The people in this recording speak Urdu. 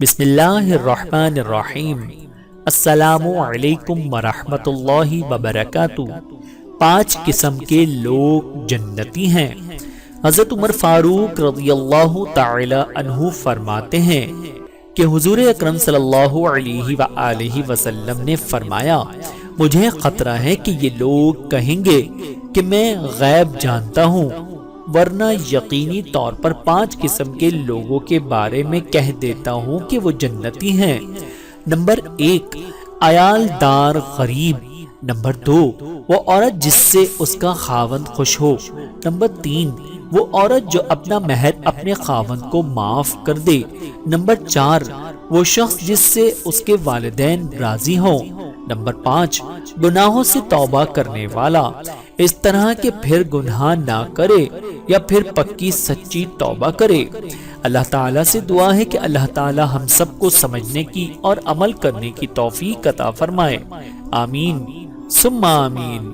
بسم اللہ الرحمن الرحیم۔ السلام علیکم ورحمۃ اللہ وبرکاتہ۔ 5 قسم کے لوگ جنتی ہیں۔ حضرت عمر فاروق رضی اللہ تعالی عنہ فرماتے ہیں کہ حضور اکرم صلی اللہ علیہ وآلہ وسلم نے فرمایا، مجھے خطرہ ہے کہ یہ لوگ کہیں گے کہ میں غیب جانتا ہوں، ورنہ یقینی طور پر 5 قسم کے لوگوں کے بارے میں کہہ دیتا ہوں کہ وہ جنتی ہیں۔ نمبر 1، عیال دار غریب۔ نمبر 2، وہ عورت جس سے اس کا خاوند خوش ہو۔ نمبر 3، وہ عورت جو اپنا مہر اپنے خاوند کو معاف کر دے۔ نمبر 4، وہ شخص جس سے اس کے والدین راضی ہوں۔ نمبر 5، گناہوں سے توبہ کرنے والا، اس طرح کہ پھر گناہ نہ کرے یا پھر پکی سچی توبہ کرے۔ اللہ تعالیٰ سے دعا ہے کہ اللہ تعالیٰ ہم سب کو سمجھنے کی اور عمل کرنے کی توفیق عطا فرمائے۔ آمین ثم آمین۔